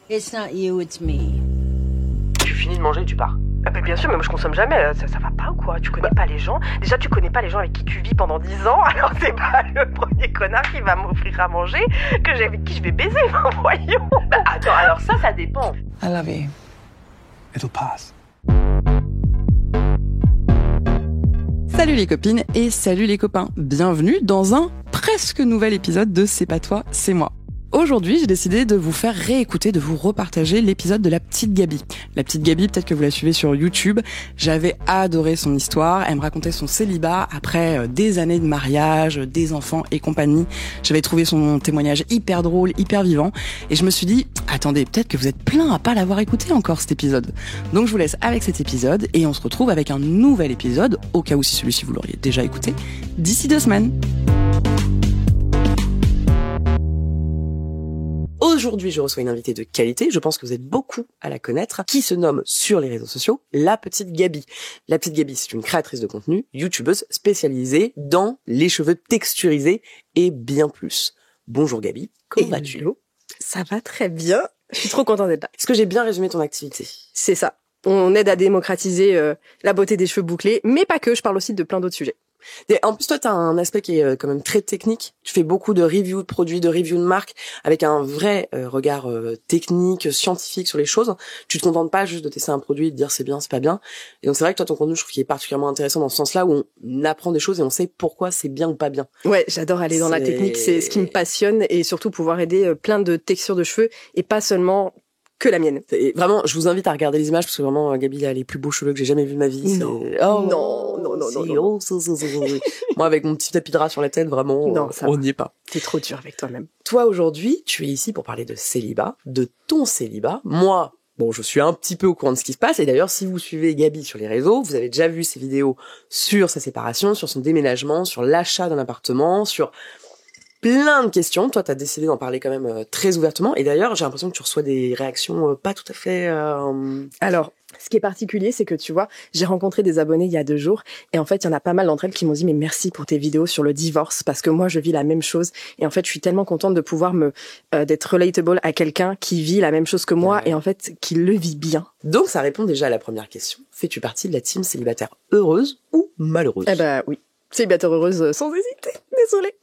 It's not you, it's me. Tu finis de manger, tu pars. Ah bah bien sûr, mais moi je consomme jamais, ça va pas ou quoi? Tu connais pas les gens? Déjà tu connais pas les gens avec qui tu vis pendant 10 ans, alors c'est pas le premier connard qui va m'offrir à manger avec qui je vais baiser, voyons. Bah attends, alors ça dépend. I love you. It'll pass. Salut les copines et salut les copains. Bienvenue dans un presque nouvel épisode de C'est pas toi, c'est moi. Aujourd'hui, j'ai décidé de vous faire réécouter, de vous repartager l'épisode de la petite Gabi. La petite Gabi, peut-être que vous la suivez sur YouTube. J'avais adoré son histoire. Elle me racontait son célibat après des années de mariage, des enfants et compagnie. J'avais trouvé son témoignage hyper drôle, hyper vivant. Et je me suis dit, attendez, peut-être que vous êtes plein à pas l'avoir écouté encore cet épisode. Donc je vous laisse avec cet épisode et on se retrouve avec un nouvel épisode, au cas où si celui-ci vous l'auriez déjà écouté, d'ici 2 semaines. Aujourd'hui, je reçois une invitée de qualité, je pense que vous êtes beaucoup à la connaître, qui se nomme sur les réseaux sociaux la petite Gabi. La petite Gabi, c'est une créatrice de contenu, youtubeuse spécialisée dans les cheveux texturisés et bien plus. Bonjour Gabi, comment vas-tu ? Ça va très bien, je suis trop contente d'être là. Est-ce que j'ai bien résumé ton activité ? C'est ça, on aide à démocratiser la beauté des cheveux bouclés, mais pas que, je parle aussi de plein d'autres sujets. Et en plus, toi, t'as un aspect qui est quand même très technique. Tu fais beaucoup de reviews de produits, de reviews de marques, avec un vrai regard technique, scientifique sur les choses. Tu te contentes pas juste de tester un produit et de dire c'est bien, c'est pas bien. Et donc c'est vrai que toi, ton contenu, je trouve qu'il est particulièrement intéressant dans ce sens-là, où on apprend des choses et on sait pourquoi c'est bien ou pas bien. Ouais, j'adore aller dans la technique, c'est ce qui me passionne, et surtout pouvoir aider plein de textures de cheveux, et pas seulement que la mienne. Et vraiment, je vous invite à regarder les images, parce que vraiment, Gabi a les plus beaux cheveux que j'ai jamais vus de ma vie. Non. Non. Moi, avec mon petit tapis de rat sur la tête, vraiment, non, on n'y est pas. T'es trop dur avec toi-même. Toi, aujourd'hui, tu es ici pour parler de célibat, de ton célibat. Moi, bon, je suis un petit peu au courant de ce qui se passe, et d'ailleurs, si vous suivez Gabi sur les réseaux, vous avez déjà vu ses vidéos sur sa séparation, sur son déménagement, sur l'achat d'un appartement, sur plein de questions. Toi, t'as décidé d'en parler quand même très ouvertement. Et d'ailleurs, j'ai l'impression que tu reçois des réactions pas tout à fait... Alors, ce qui est particulier, c'est que tu vois, j'ai rencontré des abonnés il y a 2 jours. Et en fait, il y en a pas mal d'entre elles qui m'ont dit « Mais merci pour tes vidéos sur le divorce, parce que moi, je vis la même chose. » Et en fait, je suis tellement contente de pouvoir d'être relatable à quelqu'un qui vit la même chose que moi, et en fait, qui le vit bien. Donc, ça répond déjà à la première question. Fais-tu partie de la team célibataire heureuse ou malheureuse ? Eh ben oui. Célibataire heureuse sans hésiter. Désolée.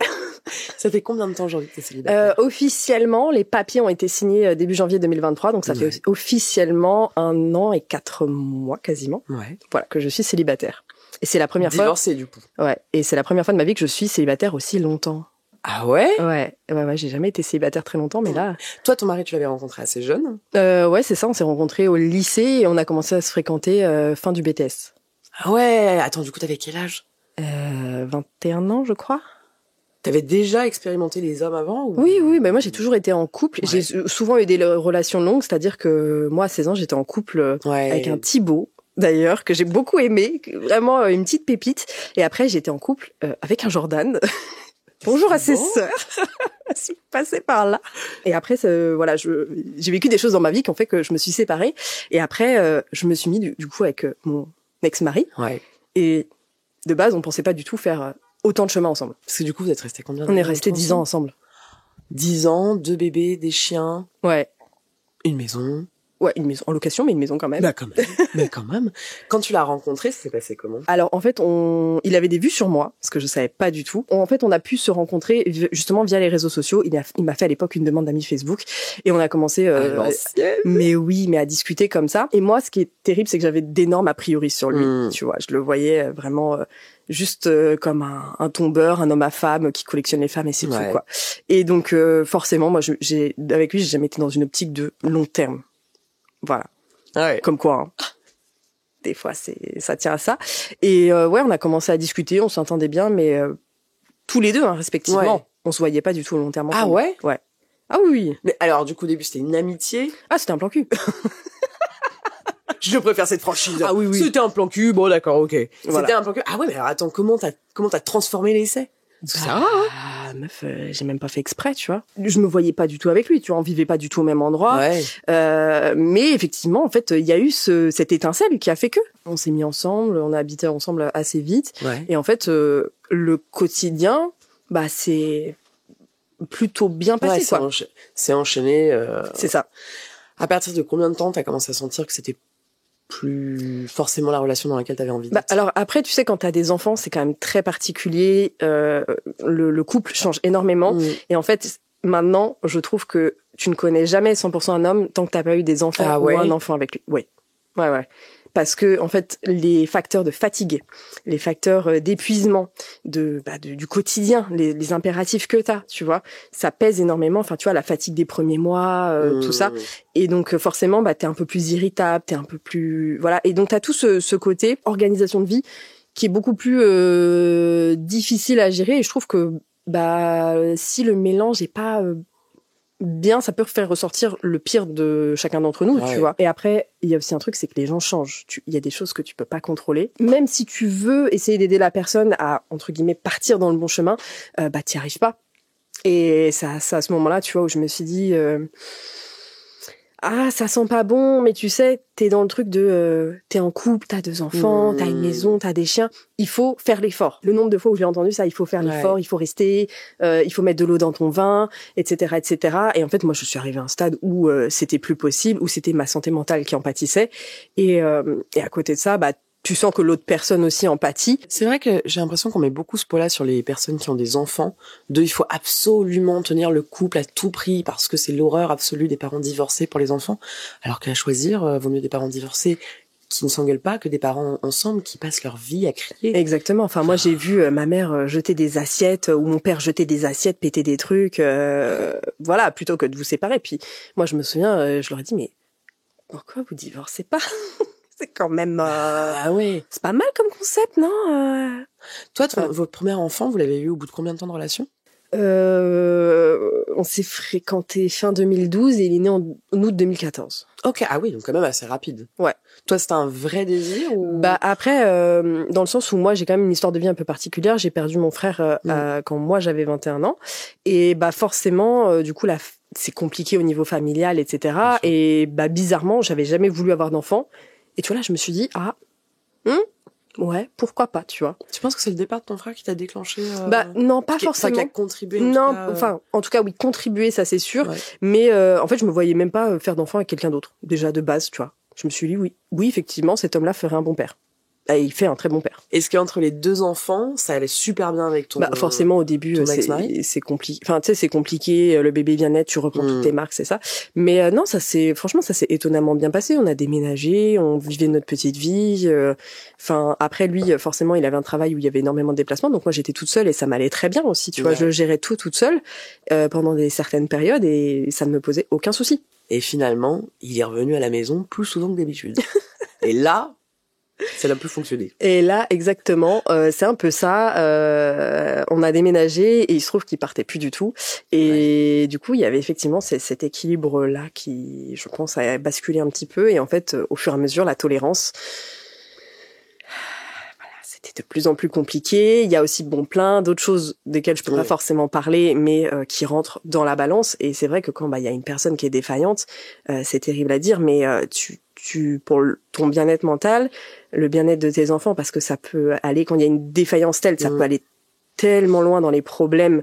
Ça fait combien de temps aujourd'hui que t'es célibataire ? Officiellement, les papiers ont été signés début janvier 2023, donc ça fait officiellement 1 an et 4 mois quasiment. Ouais. Voilà, que je suis célibataire. Et c'est la première Divorcée, du coup. Ouais. Et c'est la première fois de ma vie que je suis célibataire aussi longtemps. Ah ouais ? Ouais, j'ai jamais été célibataire très longtemps, mais là... Toi, ton mari, tu l'avais rencontré assez jeune ? Ouais, c'est ça, on s'est rencontrés au lycée et on a commencé à se fréquenter fin du BTS. Ah ouais, attends, du coup, t'avais quel âge ? 21 ans, je crois. T'avais déjà expérimenté les hommes avant ou... Oui, bah moi j'ai toujours été en couple. Ouais. J'ai souvent eu des relations longues, c'est-à-dire que moi à 16 ans j'étais en couple avec un Thibaut, d'ailleurs, que j'ai beaucoup aimé, vraiment une petite pépite. Et après j'étais en couple avec un Jordan. Bonjour à ses sœurs, je suis passée par là. Et après, voilà, j'ai vécu des choses dans ma vie qui ont fait que je me suis séparée. Et après, je me suis mis du coup avec mon ex-mari. Ouais. Et de base, on pensait pas du tout faire autant de chemin ensemble. Parce que du coup, vous êtes restés combien de temps ? On est restés 10 ans ensemble. 10 ans, 2 bébés, des chiens, Ouais. une maison. Ouais, une maison en location, mais une maison quand même. Bah quand même. Mais quand même. Quand tu l'as rencontré, ça s'est passé comment ? Alors en fait, il avait des vues sur moi, ce que je savais pas du tout. En fait, on a pu se rencontrer justement via les réseaux sociaux. Il m'a fait à l'époque une demande d'amis Facebook et on a commencé. Mais oui, mais à discuter comme ça. Et moi, ce qui est terrible, c'est que j'avais d'énormes a priori sur lui. Tu vois, je le voyais vraiment juste comme un tombeur, un homme à femme qui collectionne les femmes et c'est tout quoi. Et donc forcément, moi, avec lui, j'ai jamais été dans une optique de long terme. Voilà. Ouais. Comme quoi, hein. Des fois, ça tient à ça. Et ouais, on a commencé à discuter, on s'entendait bien, mais tous les deux, hein, respectivement, on se voyait pas du tout au long terme. Ah ouais ? Ouais. Ah oui. Mais alors, du coup, au début, c'était une amitié ? Ah, c'était un plan cul. Je préfère cette franchise. Ah oui. C'était un plan cul, bon d'accord, ok. Voilà. C'était un plan cul. Ah ouais, mais alors attends, comment t'as transformé l'essai ? Ça, meuf, j'ai même pas fait exprès, tu vois. Je me voyais pas du tout avec lui, tu vois, on vivait pas du tout au même endroit. Ouais. Mais effectivement, en fait, il y a eu cette étincelle qui a fait que on s'est mis ensemble, on a habité ensemble assez vite. Ouais. Et en fait, le quotidien, bah c'est plutôt bien passé, quoi. C'est enchaîné. C'est ça. À partir de combien de temps t'as commencé à sentir que c'était plus forcément la relation dans laquelle t'avais envie d'être? Alors après, tu sais, quand t'as des enfants, c'est quand même très particulier. Le couple change énormément. Et en fait, maintenant, je trouve que tu ne connais jamais 100% un homme tant que t'as pas eu des enfants ou un enfant avec lui. Ouais. Parce que en fait, les facteurs de fatigue, les facteurs d'épuisement, du quotidien, les impératifs que t'as, tu vois, ça pèse énormément. Enfin, tu vois, la fatigue des premiers mois, tout ça. Et donc forcément, t'es un peu plus irritable, t'es un peu plus, voilà. Et donc t'as tout ce côté organisation de vie qui est beaucoup plus difficile à gérer. Et je trouve que si le mélange est pas bien, ça peut faire ressortir le pire de chacun d'entre nous, tu vois. Et après, il y a aussi un truc, c'est que les gens changent. Il y a des choses que tu peux pas contrôler. Même si tu veux essayer d'aider la personne à, entre guillemets, partir dans le bon chemin, t'y arrives pas. Et c'est à ce moment-là, tu vois, où je me suis dit, ça sent pas bon, mais tu sais, t'es dans le truc de, t'es en couple, t'as 2 enfants, t'as une maison, t'as des chiens. Il faut faire l'effort. Le nombre de fois où j'ai entendu ça, il faut faire l'effort, il faut rester, il faut mettre de l'eau dans ton vin, etc., etc. Et en fait, moi, je suis arrivée à un stade où c'était plus possible, où c'était ma santé mentale qui en pâtissait. Et à côté de ça, tu sens que l'autre personne aussi empathie. C'est vrai que j'ai l'impression qu'on met beaucoup ce poids-là sur les personnes qui ont des enfants. Il faut absolument tenir le couple à tout prix parce que c'est l'horreur absolue des parents divorcés pour les enfants. Alors qu'à choisir, vaut mieux des parents divorcés qui ne s'engueulent pas que des parents ensemble qui passent leur vie à crier. Exactement. Enfin, moi, j'ai vu ma mère jeter des assiettes ou mon père jeter des assiettes, péter des trucs, voilà, plutôt que de vous séparer. Puis moi, je me souviens, je leur ai dit, mais pourquoi vous divorcez pas? C'est quand même... c'est pas mal comme concept, non Toi, votre premier enfant, vous l'avez eu au bout de combien de temps de relation? On s'est fréquenté fin 2012 et il est né en août 2014. Ok, oui, donc quand même assez rapide. Ouais. Toi, c'était un vrai désir ou... Après, dans le sens où moi, j'ai quand même une histoire de vie un peu particulière. J'ai perdu mon frère quand moi, j'avais 21 ans. Et forcément, du coup, c'est compliqué au niveau familial, etc. Et bizarrement, j'avais jamais voulu avoir d'enfant. Et tu vois, là, je me suis dit, ouais, pourquoi pas, tu vois. Tu penses que c'est le départ de ton frère qui t'a déclenché non, pas forcément. Qui a contribué en tout cas, oui, contribuer, ça c'est sûr. Ouais. Mais en fait, je me voyais même pas faire d'enfant avec quelqu'un d'autre. Déjà, de base, tu vois. Je me suis dit, oui, effectivement, cet homme-là ferait un bon père. Et il fait un très bon père. Est-ce qu'entre les 2 enfants, ça allait super bien avec ton forcément, au début, c'est compliqué. Enfin, tu sais, c'est compliqué. Le bébé vient naître, tu reprends toutes tes marques, c'est ça. Mais non, franchement, ça s'est étonnamment bien passé. On a déménagé, on vivait notre petite vie. Après, lui, forcément, il avait un travail où il y avait énormément de déplacements. Donc moi, j'étais toute seule et ça m'allait très bien aussi. Tu vois, je gérais tout toute seule pendant certaines périodes et ça ne me posait aucun souci. Et finalement, il est revenu à la maison plus souvent que d'habitude. Et là... ça n'a plus fonctionné. Et là, exactement, c'est un peu ça. On a déménagé et il se trouve qu'il partait plus du tout. Et du coup, il y avait effectivement cet équilibre-là qui, je pense, a basculé un petit peu. Et en fait, au fur et à mesure, la tolérance, c'était de plus en plus compliqué. Il y a aussi plein d'autres choses desquelles je peux pas forcément parler, mais qui rentrent dans la balance. Et c'est vrai que quand il y a une personne qui est défaillante, c'est terrible à dire, mais pour ton bien-être mental, le bien-être de tes enfants, parce que ça peut aller, quand il y a une défaillance telle, ça peut aller tellement loin dans les problèmes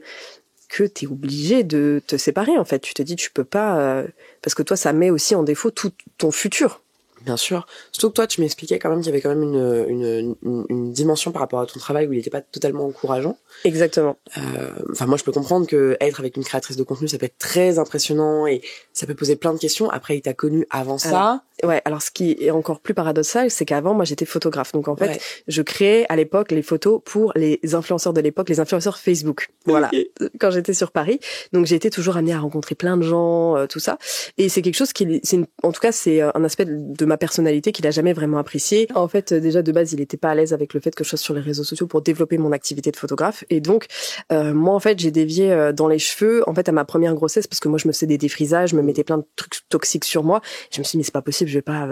que t'es obligé de te séparer, en fait. Tu te dis, tu peux pas, parce que toi, ça met aussi en défaut tout ton futur. Bien sûr. Surtout que toi, tu m'expliquais quand même qu'il y avait quand même une dimension par rapport à ton travail où il n'était pas totalement encourageant. Exactement. Moi, je peux comprendre que être avec une créatrice de contenu, ça peut être très impressionnant et ça peut poser plein de questions. Après, il t'a connu avant ça. Alors ce qui est encore plus paradoxal, c'est qu'avant, moi, j'étais photographe. Donc, en fait, je créais à l'époque les photos pour les influenceurs de l'époque, les influenceurs Facebook. Voilà. Quand j'étais sur Paris. Donc, j'ai été toujours amenée à rencontrer plein de gens, tout ça. Et c'est quelque chose en tout cas, c'est un aspect de ma personnalité qu'il a jamais vraiment apprécié. En fait, déjà, de base, il était pas à l'aise avec le fait que je sois sur les réseaux sociaux pour développer mon activité de photographe. Et donc, moi, en fait, j'ai dévié dans les cheveux, en fait, à ma première grossesse, parce que moi, je me faisais des défrisages, je me mettais plein de trucs toxiques sur moi. Je me suis dit, mais c'est pas possible, je vais pas,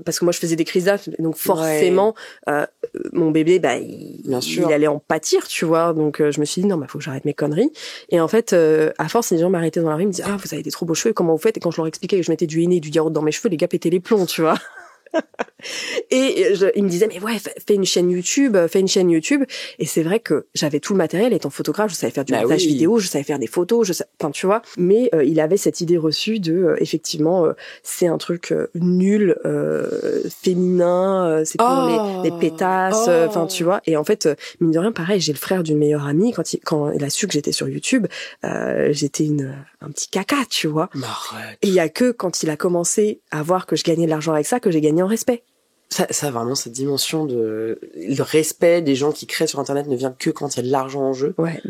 parce que moi, je faisais des crises d'asthme, donc forcément, mon bébé, il allait en pâtir, tu vois. Donc, je me suis dit, non, faut que j'arrête mes conneries. Et en fait, à force, les gens m'arrêtaient dans la rue, ils me disaient, vous avez des trop beaux cheveux, comment vous faites? Et quand je leur expliquais que je mettais du henné et du yaourt dans mes cheveux, les gars pétaient les plombs, tu vois. Et il me disait, mais ouais, fais une chaîne YouTube. Et c'est vrai que j'avais tout le matériel. Étant photographe, je savais faire du montage vidéo, je savais faire des photos, enfin, tu vois. Mais il avait cette idée reçue de, effectivement, c'est un truc nul, féminin, c'est pour les pétasses, enfin, tu vois. Et en fait, mine de rien, pareil, j'ai le frère d'une meilleure amie. Quand il a su que j'étais sur YouTube, j'étais un petit caca, tu vois. Et il y a que quand il a commencé à voir que je gagnais de l'argent avec ça, que j'ai gagné en respect. Ça vraiment, cette dimension le respect des gens qui créent sur Internet ne vient que quand il y a de l'argent en jeu. Ouais,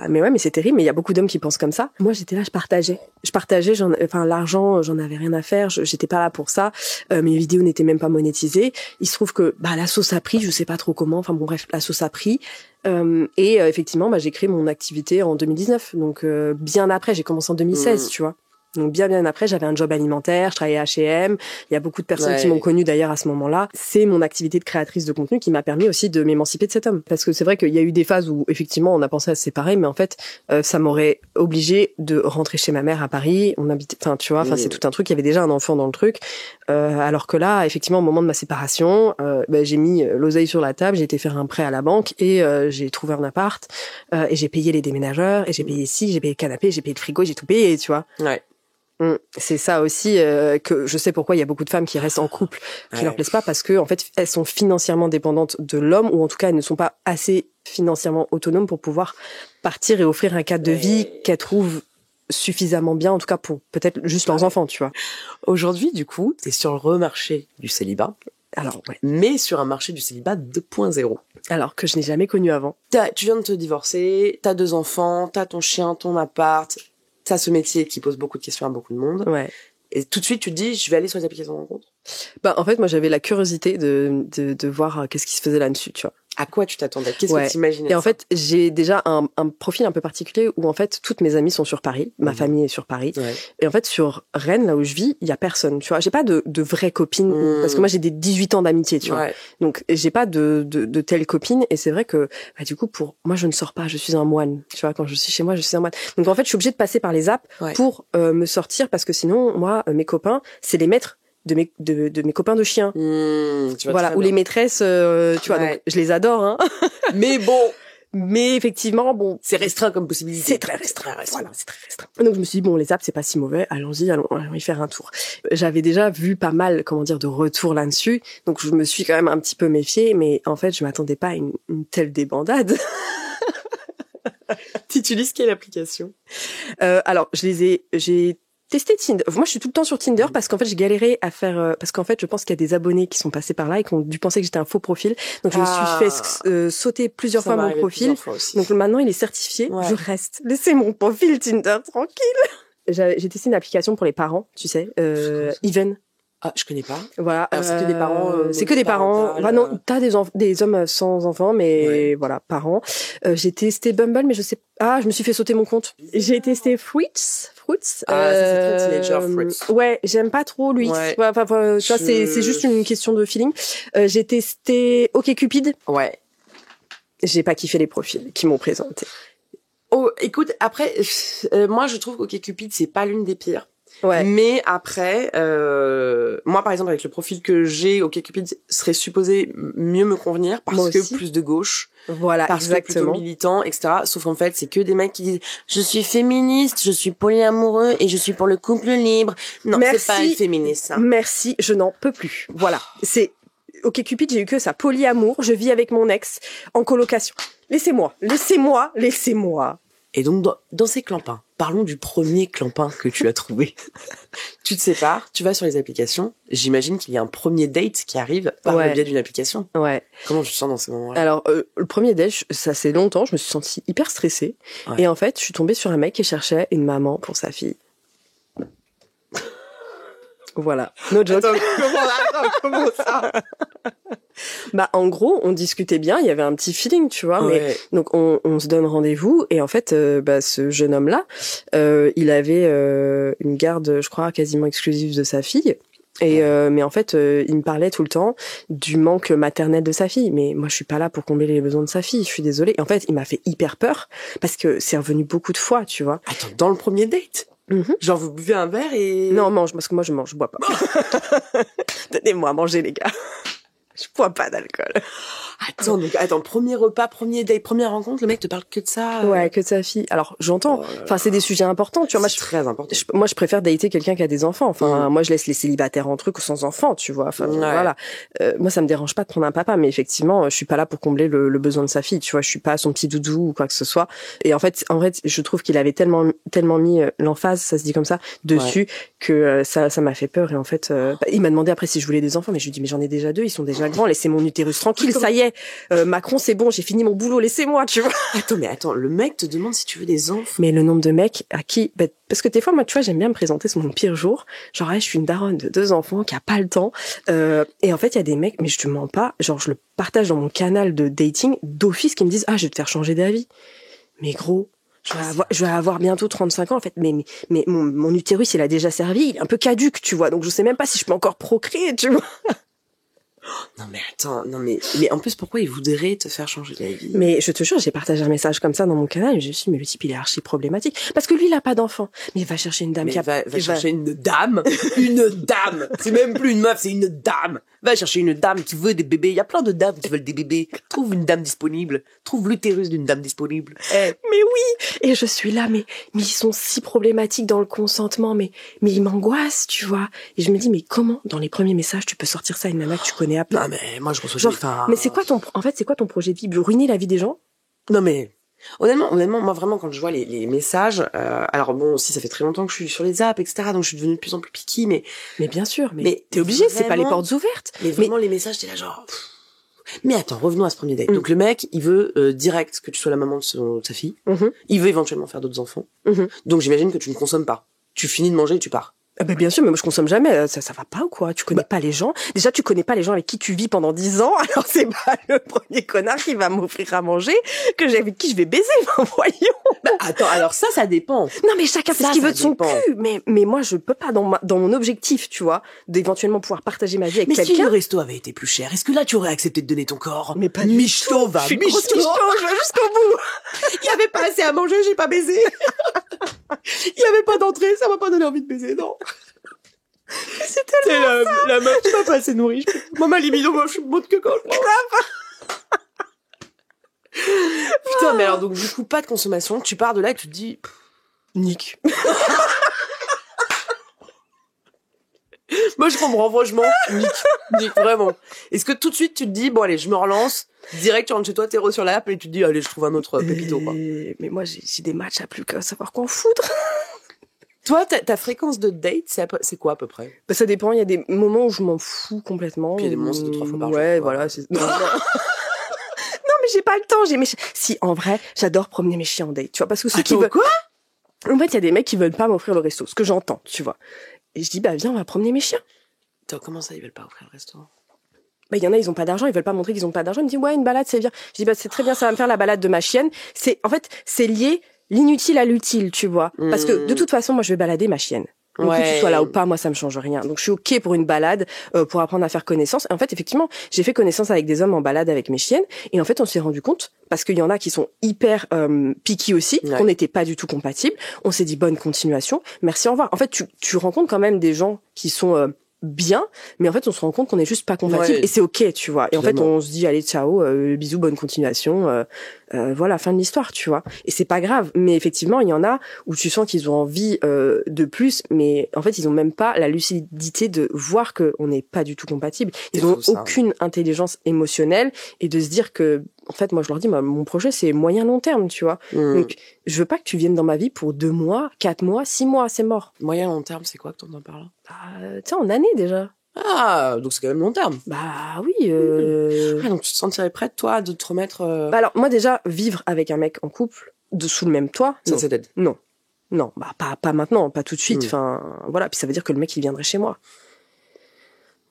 mais c'est terrible, mais il y a beaucoup d'hommes qui pensent comme ça. Moi, j'étais là, je partageais, l'argent, j'en avais rien à faire, j'étais pas là pour ça. Mes vidéos n'étaient même pas monétisées. Il se trouve que, la sauce a pris, je sais pas trop comment, enfin bon, bref, la sauce a pris. Effectivement, j'ai créé mon activité en 2019. Donc, bien après, j'ai commencé en 2016, tu vois. Donc bien après, j'avais un job alimentaire, je travaillais à H&M. Il y a beaucoup de personnes qui m'ont connue d'ailleurs à ce moment-là. C'est mon activité de créatrice de contenu qui m'a permis aussi de m'émanciper de cet homme. Parce que c'est vrai qu'il y a eu des phases où effectivement on a pensé à se séparer, mais en fait ça m'aurait obligé de rentrer chez ma mère à Paris. On habitait, enfin tu vois, c'est tout un truc. Il y avait déjà un enfant dans le truc. Alors que là, effectivement, au moment de ma séparation, j'ai mis l'oseille sur la table, j'ai été faire un prêt à la banque et j'ai trouvé un appart et j'ai payé les déménageurs et j'ai payé j'ai payé le canapé, j'ai payé le frigo, j'ai tout payé, tu vois. Ouais. C'est ça aussi que je sais pourquoi il y a beaucoup de femmes qui restent en couple qui leur plaisent pas, parce que en fait elles sont financièrement dépendantes de l'homme, ou en tout cas elles ne sont pas assez financièrement autonomes pour pouvoir partir et offrir un cadre de vie qu'elles trouvent suffisamment bien, en tout cas pour peut-être juste leurs enfants, tu vois. Aujourd'hui, du coup, t'es sur le remarché du célibat. Alors, mais sur un marché du célibat 2.0. Alors que je n'ai jamais connu avant. Tu viens de te divorcer, t'as 2 enfants, t'as ton chien, ton appart. T'as ce métier qui pose beaucoup de questions à beaucoup de monde. Ouais. Et tout de suite, tu te dis, je vais aller sur les applications de rencontres. En fait, moi, j'avais la curiosité de voir qu'est-ce qui se faisait là-dessus, tu vois. À quoi tu t'attendais? Qu'est-ce que t'imaginais? Et en fait, j'ai déjà un profil un peu particulier où en fait toutes mes amies sont sur Paris, ma famille est sur Paris. Ouais. Et en fait sur Rennes, là où je vis, il y a personne, tu vois. J'ai pas de vraies copines parce que moi j'ai des 18 ans d'amitié, tu vois. Donc j'ai pas de telles copines, et c'est vrai que du coup pour moi je ne sors pas, je suis un moine, tu vois. Quand je suis chez moi, je suis un moine. Donc en fait, je suis obligée de passer par les apps pour me sortir, parce que sinon moi mes copains, c'est les maîtres de mes copains de chiens. Tu vois, voilà, ou les maîtresses, tu vois, donc je les adore, hein. Mais effectivement, c'est restreint comme possibilité. C'est très restreint. Voilà, c'est très restreint. Donc je me suis dit, les apps, c'est pas si mauvais, allons y faire un tour. J'avais déjà vu pas mal, de retours là-dessus, donc je me suis quand même un petit peu méfiée, mais en fait, je m'attendais pas à une telle débandade. T'utilises quelle application? Alors, j'ai testé Tinder. Moi, je suis tout le temps sur Tinder parce qu'en fait, j'ai galéré à faire, parce qu'en fait, je pense qu'il y a des abonnés qui sont passés par là et qui ont dû penser que j'étais un faux profil. Donc, je me suis fait sauter plusieurs fois mon profil. Donc, maintenant, il est certifié. Ouais. Je reste. Laissez mon profil Tinder tranquille. J'ai testé une application pour les parents, tu sais, Even. Ah, je connais pas. Voilà. Alors, c'est que des parents. C'est que des parents. Non, t'as des hommes sans enfants, mais voilà, parents. J'ai testé Bumble, mais je me suis fait sauter mon compte. J'ai testé Fruits. Ah, c'est très teenager, Fruits. Ouais, j'aime pas trop lui. Ouais. Enfin, tu vois, c'est juste une question de feeling. J'ai testé OkCupid. Ouais. J'ai pas kiffé les profils qui m'ont présenté. Oh, écoute, après, moi, je trouve qu'OkCupid, c'est pas l'une des pires. Ouais. Mais après, moi par exemple avec le profil que j'ai, OkCupid serait supposé mieux me convenir parce que plus de gauche, voilà, parce exactement. que plutôt militant, etc. Sauf qu'en fait c'est que des mecs qui disent je suis féministe, je suis polyamoureux et je suis pour le couple libre. Non, c'est pas être féministe. Ça. Merci, je n'en peux plus. Voilà, c'est OkCupid, j'ai eu que ça, polyamour. Je vis avec mon ex en colocation. Laissez-moi. Et donc, dans ces clampins, parlons du premier clampin que tu as trouvé. Tu te sépares, tu vas sur les applications. J'imagine qu'il y a un premier date qui arrive par le biais d'une application. Ouais. Comment tu te sens dans ces moments-là? Alors, le premier date, ça c'est longtemps, je me suis sentie hyper stressée. Ouais. Et en fait, je suis tombée sur un mec qui cherchait une maman pour sa fille. Voilà. No joke. Comment ça? En gros, on discutait bien, il y avait un petit feeling, tu vois, mais donc on se donne rendez-vous, et en fait ce jeune homme-là, il avait une garde, je crois, quasiment exclusive de sa fille. Et mais en fait, il me parlait tout le temps du manque maternel de sa fille. Mais moi, je suis pas là pour combler les besoins de sa fille. Je suis désolée. Et en fait, il m'a fait hyper peur parce que c'est revenu beaucoup de fois, tu vois. Attends, dans le premier date? Genre, vous buvez un verre et... Non, mange, parce que moi, je bois pas. Donnez-moi à manger, les gars. Je bois pas d'alcool. Attends, premier repas, premier date, première rencontre, le mec te parle que de ça. Ouais, que de sa fille. Alors, j'entends. Enfin, c'est des sujets importants, tu vois. C'est très important. Moi, je préfère dater quelqu'un qui a des enfants. Enfin, moi, je laisse les célibataires entre eux que sans enfants, tu vois. Enfin, voilà. Moi, ça me dérange pas de prendre un papa, mais effectivement, je suis pas là pour combler le besoin de sa fille, tu vois. Je suis pas son petit doudou ou quoi que ce soit. Et en fait, je trouve qu'il avait tellement mis l'emphase, ça se dit comme ça, dessus, que ça m'a fait peur. Et en fait, il m'a demandé après si je voulais des enfants, mais je lui dis, mais j'en ai déjà 2, ils sont déjà grands, laissez mon utérus tranquille, ça y est. Macron, c'est bon, j'ai fini mon boulot, laissez-moi, tu vois. Attends, le mec te demande si tu veux des enfants. Mais le nombre de mecs à qui, parce que des fois, moi, tu vois, j'aime bien me présenter sur mon pire jour. Genre, je suis une daronne de 2 enfants qui a pas le temps. Et en fait, il y a des mecs, mais je te mens pas, genre, je le partage dans mon canal de dating d'office qui me disent, je vais te faire changer d'avis. Mais gros, je vais avoir bientôt 35 ans, en fait. Mais mon utérus, il a déjà servi, il est un peu caduque, tu vois. Donc, je sais même pas si je peux encore procréer, tu vois. Non mais attends, mais en plus pourquoi il voudrait te faire changer d'avis? Mais je te jure, j'ai partagé un message comme ça dans mon canal et je me suis dit, mais le type il est archi problématique parce que lui il a pas d'enfant, mais il va chercher une dame qui va chercher une dame, une dame. C'est même plus une meuf, c'est une dame. Va chercher une dame qui veut des bébés. Il y a plein de dames qui veulent des bébés. Trouve une dame disponible. Trouve l'utérus d'une dame disponible. Mais oui. Et je suis là, mais ils sont si problématiques dans le consentement, mais ils m'angoissent, tu vois. Et je me dis, mais comment dans les premiers messages tu peux sortir ça à une nana que tu connais à peine? Non mais moi je reçois genre, mais c'est quoi ton projet de vie? Ruiner la vie des gens? Non mais honnêtement, moi vraiment quand je vois les messages, alors bon, aussi ça fait très longtemps que je suis sur les apps, etc. Donc je suis devenue de plus en plus picky, mais bien sûr, mais t'es obligé, c'est pas les portes ouvertes. Mais vraiment les messages, t'es là genre. Mais attends, revenons à ce premier date. Donc le mec, il veut direct que tu sois la maman de sa fille. Il veut éventuellement faire d'autres enfants. Donc j'imagine que tu ne consommes pas. Tu finis de manger et tu pars. Bien sûr, mais moi je consomme jamais, ça va pas ou quoi? Tu connais pas les gens? Déjà, tu connais pas les gens avec qui tu vis pendant 10 ans, alors c'est pas le premier connard qui va m'offrir à manger avec qui je vais baiser, voyons. Attends, alors ça dépend. Non, mais chacun fait ce qu'il veut de son cul, mais moi je peux pas dans mon objectif, tu vois, d'éventuellement pouvoir partager ma vie avec quelqu'un. Mais si le resto avait été plus cher, est-ce que là tu aurais accepté de donner ton corps? Mais pas Michto, va, je suis grosse Michto, je vais jusqu'au bout. Il y avait pas assez à manger, j'ai pas baisé. Il y avait pas d'entrée, ça m'a pas donné envie de baiser, non. C'est tellement la meuf qui m'a pas assez nourrie. Maman libido, moi je suis morte que quand Putain, mais alors donc du coup pas de consommation, tu pars de là et tu te dis nique. Moi je comprends franchement, nique vraiment. Est-ce que tout de suite tu te dis bon allez, je me relance, direct tu rentres chez toi, t'es sur l'app et tu te dis allez, je trouve un autre pépito quoi. Mais moi j'ai des matchs à plus qu'à savoir qu'en foutre. Toi, ta fréquence de date, c'est quoi à peu près? Ça dépend, il y a des moments où je m'en fous complètement. Puis il y a des moments, c'est 2-3 fois par jour. Ouais, voilà. Non, mais j'ai pas le temps. Si, en vrai, j'adore promener mes chiens en date, tu vois, parce que ceux qui veulent... Quoi? En fait, il y a des mecs qui veulent pas m'offrir le resto, ce que j'entends, tu vois. Et je dis, viens, on va promener mes chiens. Attends, comment ça, ils veulent pas offrir le restaurant? Il y en a, ils ont pas d'argent, ils veulent pas montrer qu'ils ont pas d'argent. Ils me disent, ouais, une balade, c'est bien. Je dis, c'est très bien, ça va me faire la balade de ma chienne. En fait, c'est lié l'inutile à l'utile, tu vois. Parce que, de toute façon, moi, je vais balader ma chienne. Donc, que tu sois là ou pas, moi, ça me change rien. Donc, je suis OK pour une balade, pour apprendre à faire connaissance. Et en fait, effectivement, j'ai fait connaissance avec des hommes en balade avec mes chiennes. Et en fait, on s'est rendu compte, parce qu'il y en a qui sont hyper picky aussi, qu'on n'était pas du tout compatibles. On s'est dit, bonne continuation. Merci, au revoir. En fait, tu rencontres quand même des gens qui sont bien, mais en fait, on se rend compte qu'on est juste pas compatibles. Et c'est OK, tu vois. Et en fait, on se dit, allez, ciao, bisous, bonne continuation. Voilà, fin de l'histoire, tu vois. Et c'est pas grave. Mais effectivement, il y en a où tu sens qu'ils ont envie de plus, mais en fait, ils ont même pas la lucidité de voir qu'on n'est pas du tout compatibles. Ils ont aucune intelligence émotionnelle et de se dire que, en fait, moi, je leur dis, mon projet, c'est moyen-long terme, tu vois. Donc, je veux pas que tu viennes dans ma vie pour 2 mois, 4 mois, 6 mois, c'est mort. Moyen-long terme, c'est quoi que t'entends par là? Tu sais, en année, déjà. Ah, donc c'est quand même long terme. Oui. Donc tu te sentirais prête, toi, de te remettre... alors, moi, déjà, vivre avec un mec en couple, sous le même toit... Ça, c'est dead. Non, pas maintenant, pas tout de suite. Enfin, voilà. Puis ça veut dire que le mec, il viendrait chez moi.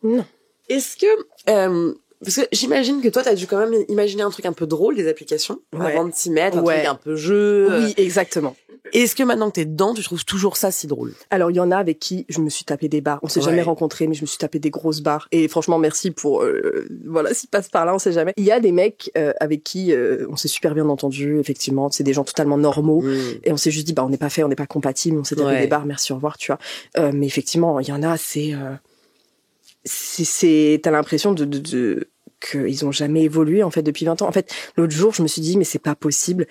Non. Est-ce que... Parce que j'imagine que toi, t'as dû quand même imaginer un truc un peu drôle des applications avant de t'y mettre, un truc un peu jeu. Oui, exactement. Est-ce que maintenant que t'es dedans, tu trouves toujours ça si drôle? Alors, il y en a avec qui je me suis tapé des barres. On s'est jamais rencontrés, mais je me suis tapé des grosses barres. Et franchement, merci pour, voilà, s'ils passent par là, on sait jamais. Il y a des mecs avec qui on s'est super bien entendu, effectivement. C'est des gens totalement normaux. Et on s'est juste dit, on n'est pas compatibles, on s'est tapé des barres, merci, au revoir, tu vois. Mais effectivement, il y en a, t'as l'impression qu'ils ont jamais évolué en fait depuis 20 ans. En fait, l'autre jour, je me suis dit mais c'est pas possible.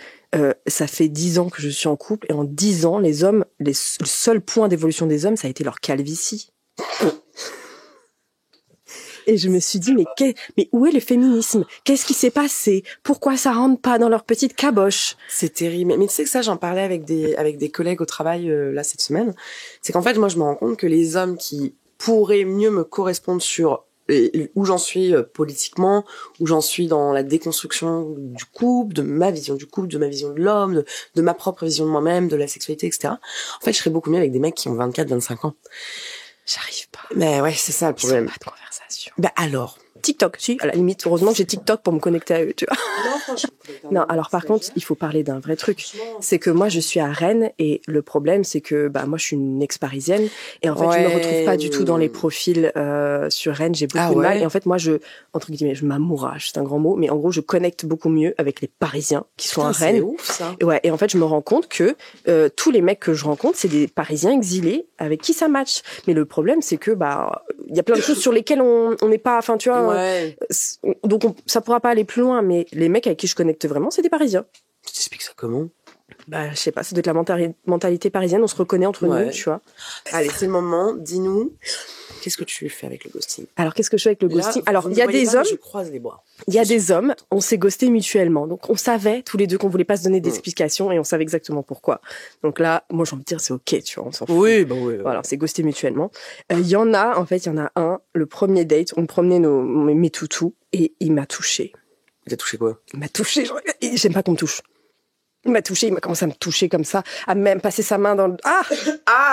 Ça fait 10 ans que je suis en couple et en 10 ans, les hommes, le seul point d'évolution des hommes, ça a été leur calvitie. Et je me suis dit mais où est le féminisme? Qu'est-ce qui s'est passé? Pourquoi ça rentre pas dans leur petite caboche? C'est terrible. Mais tu sais que ça, j'en parlais avec des collègues au travail là cette semaine. C'est qu'en fait, moi, je me rends compte que les hommes qui pourraient mieux me correspondre sur où j'en suis politiquement, où j'en suis dans la déconstruction du couple, de ma vision du couple, de ma vision de l'homme, de ma propre vision de moi-même, de la sexualité, etc. En fait, je serais beaucoup mieux avec des mecs qui ont 24, 25 ans. J'arrive pas. Mais ouais, c'est ça le problème. Pas de conversation. Bah alors. TikTok, si, à la limite. Heureusement que j'ai TikTok pour me connecter à eux, tu vois. Non, franchement. Non, alors par contre, il faut parler d'un vrai truc. C'est que moi, je suis à Rennes et le problème, c'est que moi, je suis une ex-parisienne et en fait, je me retrouve pas du tout dans les profils sur Rennes. J'ai beaucoup de mal et en fait, moi, entre guillemets, je m'amourage, c'est un grand mot, mais en gros, je connecte beaucoup mieux avec les Parisiens qui sont à Rennes. C'est ouf ça. Et en fait, je me rends compte que tous les mecs que je rencontre, c'est des Parisiens exilés avec qui ça match. Mais le problème, c'est que il y a plein de choses sur lesquelles on n'est pas, enfin, tu vois. Donc ça pourra pas aller plus loin, mais les mecs avec qui je connecte vraiment, c'est des Parisiens. Tu t'expliques ça comment? Je sais pas, ça doit être la mentalité parisienne, on se reconnaît entre nous, tu vois. Allez, c'est le moment, dis-nous, qu'est-ce que tu fais avec le ghosting? Alors, qu'est-ce que je fais avec le ghosting? Alors, il y a des hommes, je croise les bras. Il y a des hommes, on s'est ghosté mutuellement. Donc, on savait tous les deux qu'on voulait pas se donner d'explications et on savait exactement pourquoi. Donc là, moi, j'ai envie de dire, c'est ok, tu vois, on s'en fout. Oui. Voilà, on s'est ghosté mutuellement. Il y en a un, le premier date, on promenait mes toutous et il m'a touché. Il t'a touché quoi? Il m'a touché, j'aime pas qu'on me touche. Il m'a touché, il m'a commencé à me toucher comme ça, à même passer sa main dans le...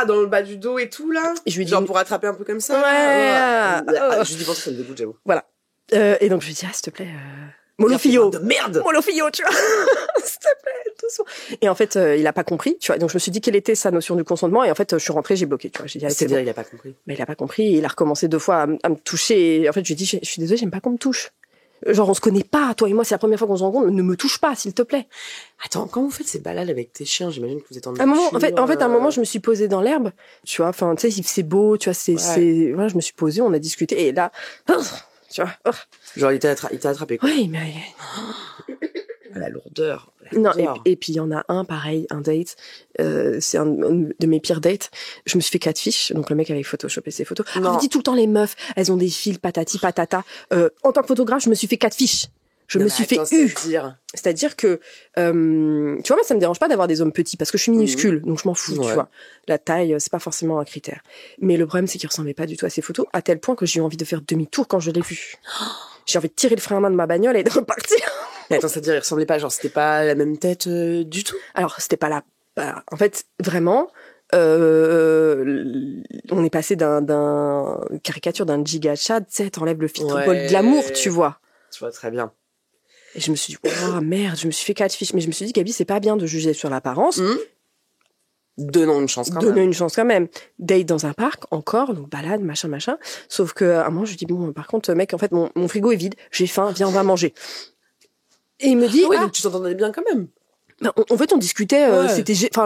dans le bas du dos et tout, là? Et je lui dis... Genre pour attraper un peu comme ça? Je lui dis, ça me dégoûte, j'avoue. Voilà. Et donc, je lui dis, s'il te plaît, Molofio. De merde! Molofio, tu vois. S'il te plaît, doucement. Et en fait, il a pas compris, tu vois. Donc, je me suis dit quelle était sa notion du consentement. Et en fait, je suis rentrée, j'ai bloqué, tu vois. J'ai dit, c'est-à-dire, il a pas compris. Mais il a pas compris. Il a recommencé 2 fois à me toucher. Et en fait, je lui ai dit, je suis désolée, j'aime pas qu'on me touche. Genre, on se connaît pas, toi et moi, c'est la première fois qu'on se rencontre, ne me touche pas, s'il te plaît. Attends, quand vous faites ces balades avec tes chiens, j'imagine que vous êtes en nature. En fait, à un moment, je me suis posée dans l'herbe, tu vois, enfin, tu sais, c'est beau, tu vois, voilà, je me suis posée, on a discuté, et là, tu vois. Genre, il t'a attrapé, quoi. Oui, mais... La lourdeur. Non, et puis il y en a un, pareil, un date, c'est un de mes pires dates. Je me suis fait catfish, donc le mec avait photoshopé ses photos. On dit tout le temps les meufs, elles ont des fils patati patata. En tant que photographe, je me suis fait catfish. Je me suis fait C'est-à-dire que, tu vois, moi, ça me dérange pas d'avoir des hommes petits parce que je suis minuscule, donc je m'en fous, tu vois. La taille, c'est pas forcément un critère. Mais le problème, c'est qu'il ressemblait pas du tout à ses photos, à tel point que j'ai eu envie de faire demi-tour quand je l'ai vu. J'ai envie de tirer le frein à main de ma bagnole et de repartir. Mais attends, c'est-à-dire, il ressemblait pas, genre, c'était pas la même tête du tout? Alors, c'était pas la... en fait, vraiment, on est passé d'un caricature d'un giga chat, tu sais, t'enlèves le filtre de l'amour, tu vois. Tu vois, très bien. Et je me suis dit, oh merde, je me suis fait catfish. Mais je me suis dit, Gabi, c'est pas bien de juger sur l'apparence. Donnons une chance quand même. Date dans un parc, encore, donc balade, machin. Sauf que, à un moment, je lui dis, bon, par contre, mec, en fait, mon frigo est vide, j'ai faim, viens, on va manger. Et il me dit, donc tu t'entendais bien quand même. En fait, on discutait,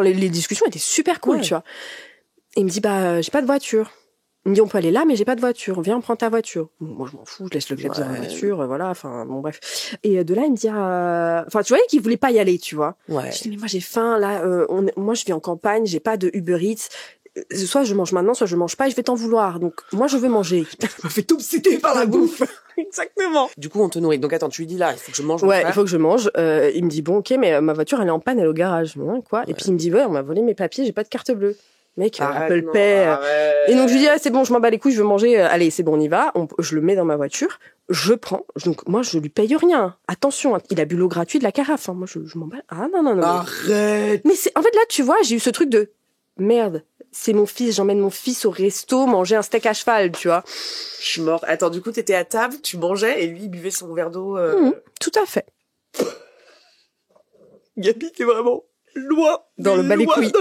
les discussions étaient super cool, tu vois. Et il me dit, j'ai pas de voiture. Il me dit, on peut aller là, mais j'ai pas de voiture. Viens, on prend ta voiture. Bon, moi, je m'en fous, je laisse le clé dans la voiture, voilà, enfin, bon, bref. Et de là, il me dit, tu voyais qu'il voulait pas y aller, tu vois. Ouais. Je dis, mais moi, j'ai faim, là, moi, je vis en campagne, j'ai pas de Uber Eats. Soit je mange maintenant, soit je mange pas et je vais t'en vouloir. Donc, moi, je veux manger. Tu m'as fait tout obséder par la bouffe. Exactement. Du coup, on te nourrit. Donc, attends, tu lui dis là, il faut que je mange. Ouais, il faut que je mange. Il me dit, bon, ok, mais ma voiture, elle est en panne, elle est au garage. Quoi. Ouais. Et puis, il me dit, on m'a volé mes papiers, j'ai pas de carte bleue. Mec, Apple Pay. Et donc, je lui dis, c'est bon, je m'en bats les couilles, je veux manger. Allez, c'est bon, on y va. Je le mets dans ma voiture. Je prends. Donc, moi, je lui paye rien. Attention, il a bu l'eau gratuite de la carafe. Moi, je m'en bats. Ah, non. Arrête. Mais en fait, là, tu vois, j'ai eu ce truc de merde. c'est mon fils, j'emmène mon fils au resto manger un steak à cheval, tu vois. Je suis morte. Attends, du coup, t'étais à table, tu mangeais et lui, il buvait son verre d'eau. Tout à fait. Gabi, t'es vraiment loin. Dans le bas les couilles.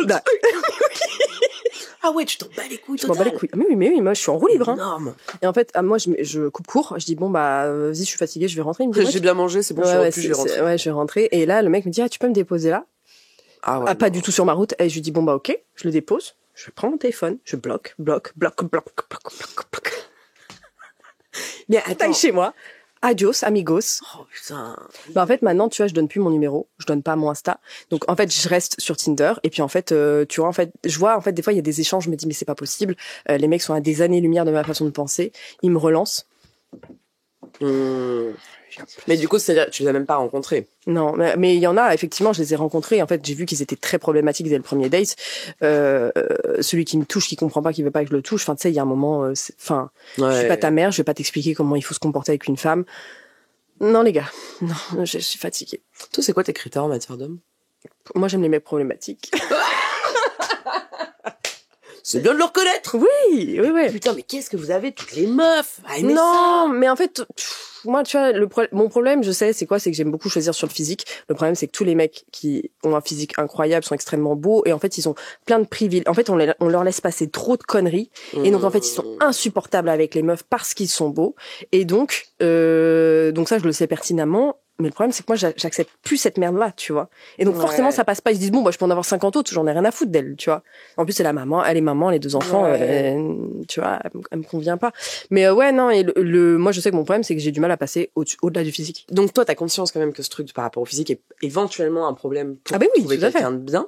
Ah ouais, tu t'en bats les couilles. Je m'en bats les couilles. Mais oui, moi, je suis en roue libre. Hein. Énorme. Et en fait, moi, je coupe court. Je dis, bon, bah, vas-y, je suis fatiguée, je vais rentrer. Il me dit, J'ai bien mangé, c'est bon, je vais rentrer. Ouais, je vais rentrer. Et là, le mec me dit, tu peux me déposer là? Ah ouais. Pas du tout sur ma route. Et je lui dis, bon, bah, ok, je le dépose. Je prends mon téléphone, je bloque. Mais attends. Taille chez moi. Adios, amigos. Oh putain. Bah en fait maintenant tu vois je donne plus mon numéro, je donne pas mon Insta. Donc en fait je reste sur Tinder et puis en fait tu vois en fait je vois en fait des fois il y a des échanges, je me dis mais c'est pas possible. Les mecs sont à des années-lumière de ma façon de penser, ils me relancent. Mais du coup c'est-à-dire tu les as même pas rencontrés. Non, mais il y en a effectivement, je les ai rencontrés. En fait, j'ai vu qu'ils étaient très problématiques dès le premier date. Celui qui me touche, qui comprend pas, qui veut pas que je le touche. Enfin, tu sais, il y a un moment. Enfin, je suis pas ta mère, je vais pas t'expliquer comment il faut se comporter avec une femme. Non, les gars, non, je suis fatiguée. Toi, c'est quoi tes critères en matière d'homme? Moi, j'aime les mecs problématiques. C'est bien de le reconnaître. Oui. Putain, mais qu'est-ce que vous avez toutes les meufs à aimer non, ça mais en fait, moi, tu vois, mon problème, je sais, c'est quoi? C'est que j'aime beaucoup choisir sur le physique. Le problème, c'est que tous les mecs qui ont un physique incroyable sont extrêmement beaux et en fait, ils ont plein de privilèges. En fait, on leur laisse passer trop de conneries et donc en fait, ils sont insupportables avec les meufs parce qu'ils sont beaux et donc ça, je le sais pertinemment. Mais le problème, c'est que moi, j'accepte plus cette merde-là, tu vois. Et donc, forcément, ça passe pas. Ils se disent, bon, bah, je peux en avoir 50 autres, j'en ai rien à foutre d'elle, tu vois. En plus, c'est la maman, elle est maman, les 2 enfants, tu vois, elle me convient pas. Mais ouais, non, et moi, je sais que mon problème, c'est que j'ai du mal à passer au-delà du physique. Donc, toi, t'as conscience quand même que ce truc par rapport au physique est éventuellement un problème pour trouver quelqu'un de bien.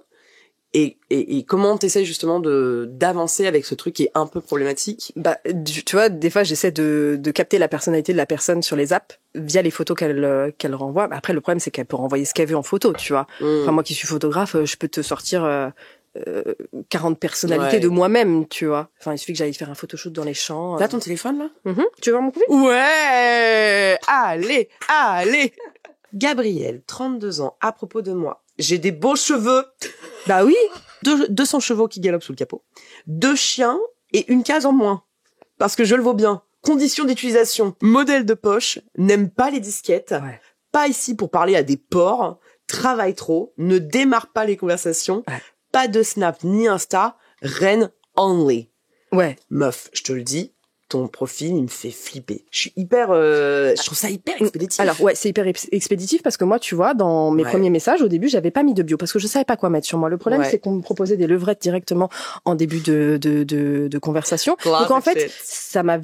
Et comment t'essayes justement d'avancer avec ce truc qui est un peu problématique? Bah, tu vois, des fois, j'essaie de capter la personnalité de la personne sur les apps via les photos qu'elle renvoie. Après, le problème, c'est qu'elle peut renvoyer ce qu'elle veut en photo, tu vois. Enfin, moi qui suis photographe, je peux te sortir 40 personnalités de moi-même, tu vois. Enfin, il suffit que j'aille faire un photoshoot dans les champs. T'as ton téléphone, là? Tu veux voir mon profil? Ouais! Allez! Gabrielle, 32 ans, à propos de moi. J'ai des beaux cheveux. Bah oui. 200 chevaux qui galopent sous le capot. 2 chiens et une case en moins. Parce que je le vaux bien. Conditions d'utilisation. Modèle de poche. N'aime pas les disquettes. Ouais. Pas ici pour parler à des porcs. Travaille trop. Ne démarre pas les conversations. Ouais. Pas de Snap ni Insta. Reine only. Ouais. Meuf, je te le dis. Ton profil, il me fait flipper. Je suis hyper, je trouve ça hyper expéditif. Alors ouais, c'est hyper expéditif parce que moi, tu vois, dans mes premiers messages, au début, j'avais pas mis de bio parce que je savais pas quoi mettre sur moi. Le problème, c'est qu'on me proposait des levrettes directement en début de conversation. Donc en fait, ça m'a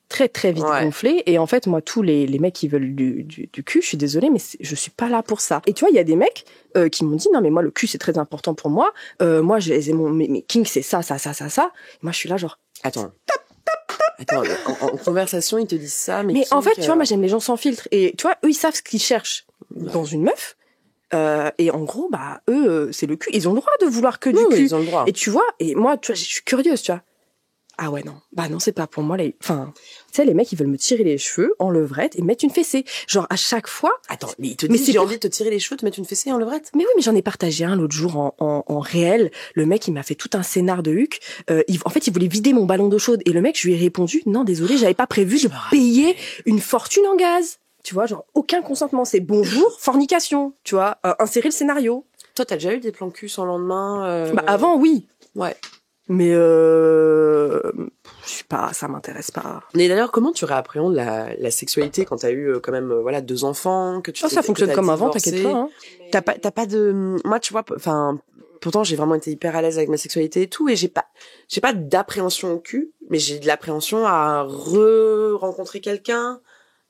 très vite gonflé. Et en fait, moi, tous les mecs qui veulent du cul, je suis désolée, mais je suis pas là pour ça. Et tu vois, il y a des mecs qui m'ont dit non mais moi le cul c'est très important pour moi. Moi, mes kinks c'est ça. Et moi, je suis là genre. Attends, en conversation, ils te disent ça, mais en fait, tu vois, moi, j'aime les gens sans filtre. Et tu vois, eux, ils savent ce qu'ils cherchent dans une meuf. Et en gros, bah, eux, c'est le cul. Ils ont le droit de vouloir que du cul. Ils ont le droit. Et tu vois, et moi, tu vois, je suis curieuse, tu vois. Ah ouais, non. Bah non, c'est pas pour moi. Enfin, tu sais, les mecs, ils veulent me tirer les cheveux en levrette et me mettre une fessée. Genre, à chaque fois... Attends, mais ils te disent, j'ai envie de te tirer les cheveux, te mettre une fessée en levrette? Mais oui, mais j'en ai partagé un l'autre jour en réel. Le mec, il m'a fait tout un scénar de huc. En fait, il voulait vider mon ballon d'eau chaude. Et le mec, je lui ai répondu, non, désolé, j'avais pas prévu de payer une fortune en gaz. Tu vois, genre, aucun consentement. C'est bonjour, fornication. Tu vois, insérer le scénario. Toi, t'as déjà eu des plans cul sans lendemain? Bah, avant, oui. Ouais. Mais je sais pas, ça m'intéresse pas. Mais d'ailleurs, comment tu réappréhendes la sexualité quand t'as eu quand même 2 enfants, que tu ça fonctionne comme avant, t'inquiète pas. Hein. T'as pas de, moi tu vois, enfin pourtant j'ai vraiment été hyper à l'aise avec ma sexualité et tout, et j'ai pas d'appréhension au cul, mais j'ai de l'appréhension à rencontrer quelqu'un.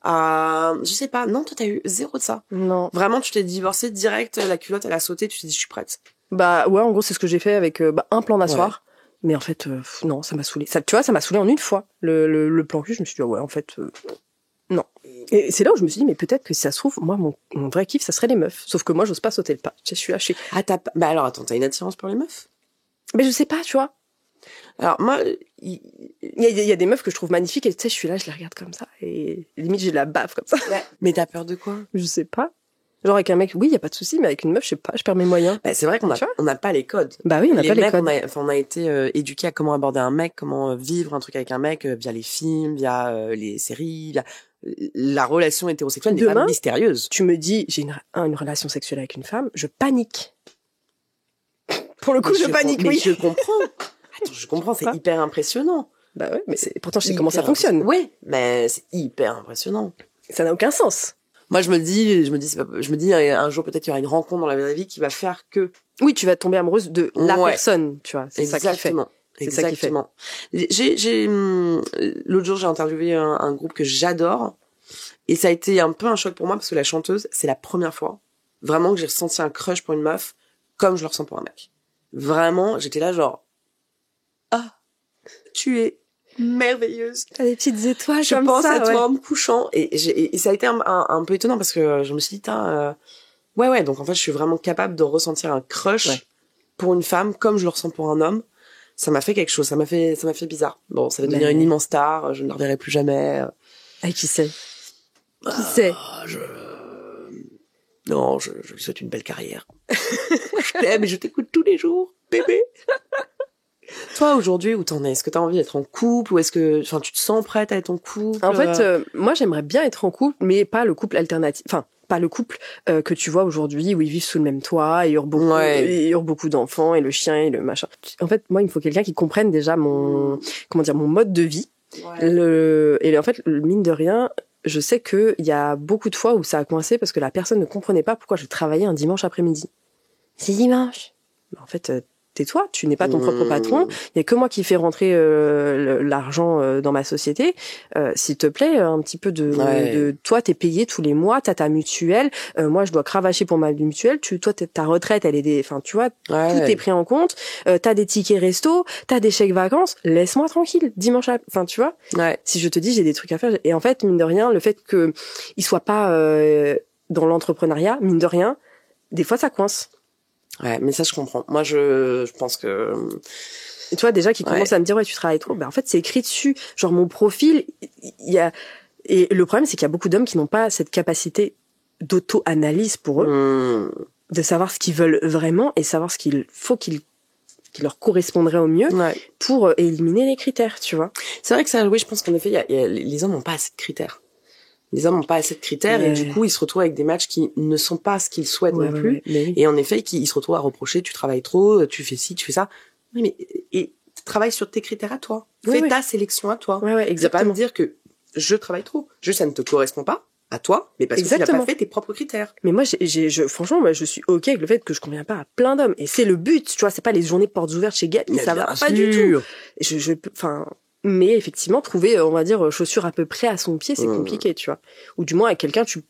Je sais pas. Non, toi t'as eu 0 de ça. Non. Vraiment, tu t'es divorcée direct, la culotte elle a sauté, tu t'es dit je suis prête. Bah ouais, en gros c'est ce que j'ai fait avec un plan d'asseoir. Ouais. Mais en fait, non, ça m'a saoulé. Ça, tu vois, ça m'a saoulé en une fois. Le plan cul, je me suis dit, ouais, en fait, non. Et c'est là où je me suis dit, mais peut-être que si ça se trouve, moi, mon vrai kiff, ça serait les meufs. Sauf que moi, j'ose pas sauter le pas. Je suis lâchée. Ah, bah alors, attends, t'as une attirance pour les meufs? Mais je sais pas, tu vois. Alors, moi, il y a des meufs que je trouve magnifiques et tu sais, je suis là, je les regarde comme ça. Et limite, j'ai de la baffe comme ça. Mais t'as peur de quoi? Je sais pas. Genre avec un mec, oui, y a pas de souci, mais avec une meuf, je sais pas, je perds mes moyens. Bah, c'est vrai qu'on n'a pas les codes. Bah oui, on n'a pas les codes. On a été éduqués à comment aborder un mec, comment vivre un truc avec un mec via les films, via les séries, via la relation hétérosexuelle n'est pas mystérieuse. Tu me dis, j'ai une relation sexuelle avec une femme, je panique. Pour le coup, je panique, oui. Mais je comprends. Attends, je comprends, c'est hyper impressionnant. Bah ouais, mais pourtant je sais comment ça fonctionne. Oui, mais c'est hyper impressionnant. Ça n'a aucun sens. Moi, je me dis, un jour peut-être il y aura une rencontre dans la vraie vie qui va faire que. Oui, tu vas tomber amoureuse de la personne, tu vois. C'est ça qui fait. C'est ça qui fait. L'autre jour, j'ai interviewé un groupe que j'adore, et ça a été un peu un choc pour moi parce que la chanteuse, c'est la première fois vraiment que j'ai ressenti un crush pour une meuf comme je le ressens pour un mec. Vraiment, j'étais là genre, tu es merveilleuse. T'as des petites étoiles je comme pense ça, à toi en me couchant et ça a été un peu étonnant parce que je me suis dit ouais donc en fait je suis vraiment capable de ressentir un crush pour une femme comme je le ressens pour un homme. Ça m'a fait quelque chose, ça m'a fait bizarre. Bon, ça va devenir une immense star, je ne la reverrai plus jamais. Qui sait sait Non, je lui souhaite une belle carrière. Je t'aime et je t'écoute tous les jours, bébé. Toi, aujourd'hui, où t'en es? Est-ce que t'as envie d'être en couple ou est-ce que, tu te sens prête à être en couple? En fait, moi, j'aimerais bien être en couple, mais pas le couple alternatif. Enfin, pas le couple que tu vois aujourd'hui où ils vivent sous le même toit et ils eurent beaucoup d'enfants et le chien et le machin. En fait, moi, il me faut quelqu'un qui comprenne déjà mon mode de vie. Et en fait, mine de rien, je sais qu'il y a beaucoup de fois où ça a coincé parce que la personne ne comprenait pas pourquoi je travaillais un dimanche après-midi. C'est dimanche. En fait, tais-toi, tu n'es pas ton propre patron. Il y a que moi qui fais rentrer l'argent dans ma société. S'il te plaît, un petit peu de toi, t'es payé tous les mois, t'as ta mutuelle. Moi, je dois cravacher pour ma mutuelle. Toi, ta retraite, elle est tu vois, tout est pris en compte. T'as des tickets resto, t'as des chèques vacances. Laisse-moi tranquille. Dimanche, tu vois. Ouais. Si je te dis, j'ai des trucs à faire. Et en fait, mine de rien, le fait que il soit pas dans l'entrepreneuriat, mine de rien, des fois, ça coince. Ouais, mais ça, je comprends. Moi, je pense que... Et tu vois, déjà, qui commence à me dire, tu travailles trop. Ben, en fait, c'est écrit dessus. Genre, mon profil, il y a... Et le problème, c'est qu'il y a beaucoup d'hommes qui n'ont pas cette capacité d'auto-analyse pour eux, de savoir ce qu'ils veulent vraiment et savoir ce qu'il faut qui leur correspondrait au mieux pour éliminer les critères, tu vois. C'est vrai que ça, oui, je pense qu'en effet, les hommes n'ont pas assez de critères. Les hommes n'ont pas assez de critères et du coup, ils se retrouvent avec des matchs qui ne sont pas ce qu'ils souhaitent non plus. Et en effet, ils se retrouvent à reprocher, tu travailles trop, tu fais ci, tu fais ça. Oui, mais et travaille sur tes critères à toi. Fais ta sélection à toi. Exactement. C'est pas me dire que je travaille trop. Ça ne te correspond pas à toi, mais parce que tu n'as pas fait tes propres critères. Mais moi, franchement, moi, je suis OK avec le fait que je conviens pas à plein d'hommes. Et c'est le but, tu vois, c'est pas les journées portes ouvertes chez Gap, mais ça va pas du tout. Mais effectivement, trouver, on va dire, chaussures à peu près à son pied, c'est compliqué, tu vois. Ou du moins avec quelqu'un tu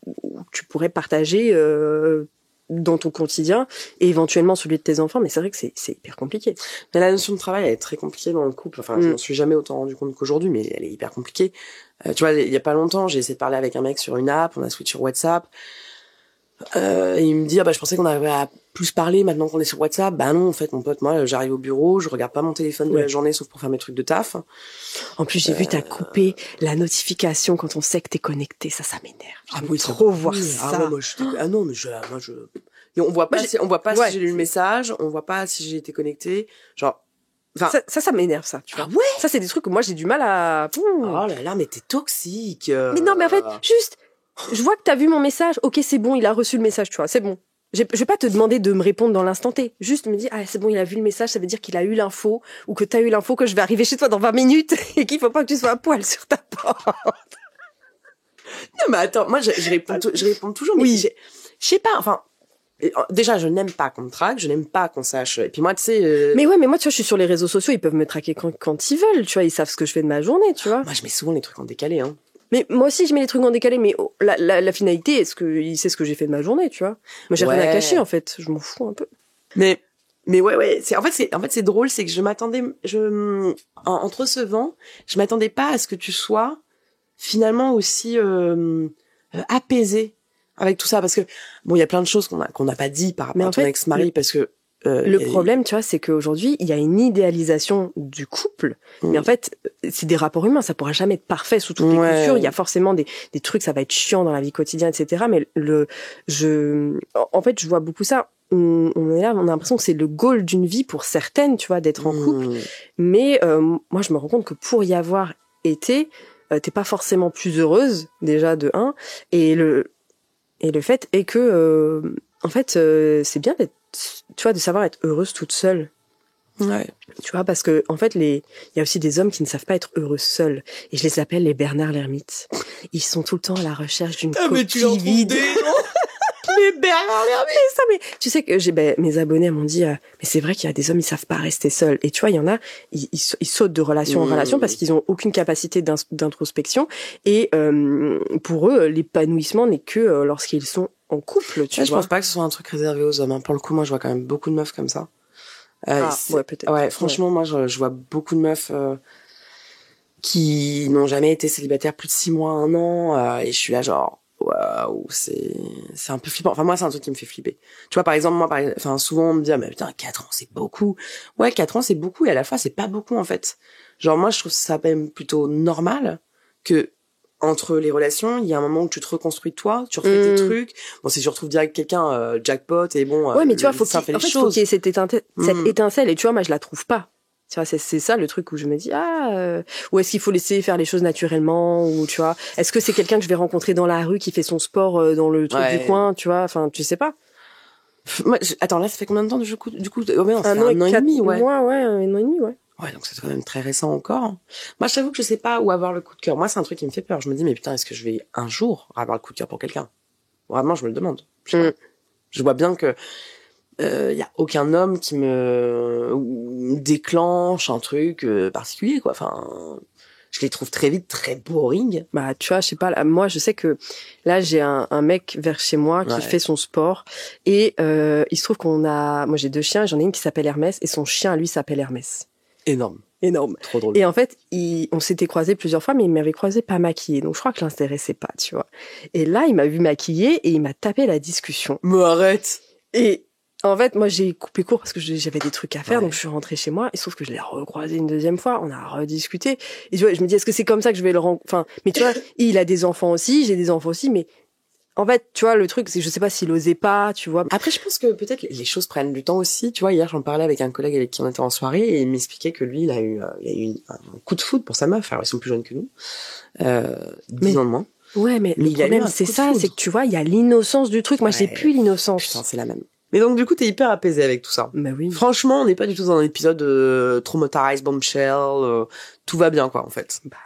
pourrais partager dans ton quotidien et éventuellement celui de tes enfants. Mais c'est vrai que c'est hyper compliqué. Mais la notion de travail, elle est très compliquée dans le couple. Enfin, je m'en suis jamais autant rendu compte qu'aujourd'hui, mais elle est hyper compliquée. Tu vois, il y a pas longtemps, j'ai essayé de parler avec un mec sur une app, on a switché sur WhatsApp. Et il me dit, je pensais qu'on arrivait à plus parler maintenant qu'on est sur WhatsApp. Bah non, en fait, mon pote, moi, j'arrive au bureau, je regarde pas mon téléphone de la journée, sauf pour faire mes trucs de taf. En plus, j'ai vu, t'as coupé la notification quand on sait que t'es connecté. Ça m'énerve. J'aime trop voir ça. Non, mais et on voit pas si j'ai lu le message, on voit pas si j'ai été connecté. Genre, ça m'énerve, ça, tu vois. Ah ouais? Ça, c'est des trucs que moi, j'ai du mal à... Oh là là, mais t'es toxique. Mais non, mais en fait, juste, je vois que t'as vu mon message. Ok, c'est bon, il a reçu le message, tu vois, c'est bon. Je vais pas te demander de me répondre dans l'instant T. Juste me dire, c'est bon, il a vu le message, ça veut dire qu'il a eu l'info, ou que t'as eu l'info que je vais arriver chez toi dans 20 minutes, et qu'il faut pas que tu sois à poil sur ta porte. Non, mais attends, moi, je réponds toujours, mais je sais pas, enfin, déjà, je n'aime pas qu'on me traque, je n'aime pas qu'on sache, et puis moi, tu sais... Mais moi, tu vois, je suis sur les réseaux sociaux, ils peuvent me traquer quand ils veulent, tu vois, ils savent ce que je fais de ma journée, tu vois. Moi, je mets souvent les trucs en décalé, hein. Mais moi aussi, je mets les trucs en décalé, mais la finalité, est-ce qu'il sait ce que j'ai fait de ma journée, tu vois? Moi, j'ai rien à cacher, en fait. Je m'en fous un peu. Mais ouais. En fait, c'est drôle, c'est que je m'attendais, en te recevant, je m'attendais pas à ce que tu sois, finalement, aussi, apaisé avec tout ça. Parce que, bon, il y a plein de choses qu'on n'a pas dit par rapport à ton ex-mari, parce que, Le problème, tu vois, c'est qu'aujourd'hui, il y a une idéalisation du couple, mais en fait, c'est des rapports humains, ça pourra jamais être parfait sous toutes les coutures, il y a forcément des trucs, ça va être chiant dans la vie quotidienne, etc. Mais en fait, je vois beaucoup ça. On est là, on a l'impression que c'est le goal d'une vie pour certaines, tu vois, d'être en couple. Mais moi, je me rends compte que pour y avoir été, t'es pas forcément plus heureuse, déjà, de un. Et le fait est que, en fait, c'est bien d'être, tu vois, de savoir être heureuse toute seule. Ouais. Tu vois, parce que, en fait, il y a aussi des hommes qui ne savent pas être heureux seuls. Et je les appelle les Bernard l'ermite. Ils sont tout le temps à la recherche d'une coquille vide. Les Bernard l'ermite! Mais tu sais que mes abonnés m'ont dit, mais c'est vrai qu'il y a des hommes, ils savent pas rester seuls. Et tu vois, il y en a, ils sautent de relation en relation parce qu'ils ont aucune capacité d'introspection. Et, pour eux, l'épanouissement n'est que lorsqu'ils sont en couple, tu vois. Je pense pas que ce soit un truc réservé aux hommes, hein. Pour le coup, moi, je vois quand même beaucoup de meufs comme ça. Ouais, peut-être. Ouais, franchement, moi, je vois beaucoup de meufs, qui n'ont jamais été célibataires plus de 6 mois, 1 an, et je suis là genre, waouh, c'est un peu flippant. Enfin, moi, c'est un truc qui me fait flipper. Tu vois, par exemple, moi, souvent, on me dit, ah, mais putain, 4 ans, c'est beaucoup. Ouais, 4 ans, c'est beaucoup, et à la fois, c'est pas beaucoup, en fait. Genre, moi, je trouve ça même plutôt normal que, entre les relations, il y a un moment où tu te reconstruis toi, tu refais tes trucs. Bon, si tu retrouves direct quelqu'un, jackpot, et bon, ouais, mais tu vois, faut qu'il y ait cette étincelle, et tu vois, moi, je la trouve pas. Tu vois, c'est ça le truc où je me dis, ou est-ce qu'il faut laisser faire les choses naturellement, ou tu vois, est-ce que c'est quelqu'un que je vais rencontrer dans la rue qui fait son sport dans le truc du coin, tu vois, enfin, tu sais pas. Moi, attends, là, ça fait combien de temps du coup non, un an et demi, ouais. Ouais, 1 an et demi, ouais. Ouais, donc c'est quand même très récent encore. Moi, je t'avoue que je sais pas où avoir le coup de cœur. Moi, c'est un truc qui me fait peur. Je me dis, mais putain, est-ce que je vais un jour avoir le coup de cœur pour quelqu'un? Vraiment, je me le demande. Je vois bien que y a aucun homme qui me déclenche un truc particulier, quoi. Enfin, je les trouve très vite très boring. Bah, tu vois, je sais pas, là, moi, je sais que là, j'ai un mec vers chez moi qui fait son sport, et il se trouve moi, j'ai 2 chiens, j'en ai une qui s'appelle Hermès, et son chien, lui, s'appelle Hermès. Énorme. Trop drôle. Et en fait, on s'était croisés plusieurs fois, mais il m'avait croisé pas maquillée. Donc, je crois que je l'intéressais pas, tu vois. Et là, il m'a vu maquillée et il m'a tapé la discussion. Me arrête. Et en fait, moi, j'ai coupé court parce que j'avais des trucs à faire. Donc, je suis rentrée chez moi. Il se trouve que je l'ai recroisé une 2e fois. On a rediscuté. Et tu vois, je me dis, est-ce que c'est comme ça que je vais le enfin, mais tu vois, il a des enfants aussi, j'ai des enfants aussi, mais en fait, tu vois, le truc, c'est que je sais pas s'il osait pas, tu vois. Après, je pense que peut-être les choses prennent du temps aussi. Tu vois, hier, j'en parlais avec un collègue avec qui on était en soirée et il m'expliquait que lui, il a eu un coup de foudre pour sa meuf. Alors, ils sont plus jeunes que nous. 10 ans de moins. Ouais, mais le problème, c'est ça, c'est que tu vois, il y a l'innocence du truc. Moi, j'ai plus l'innocence. Putain, c'est la même. Mais donc, du coup, t'es hyper apaisé avec tout ça. Bah oui. Franchement, on n'est pas du tout dans un épisode traumatized bombshell. Tout va bien, quoi, en fait. Bah,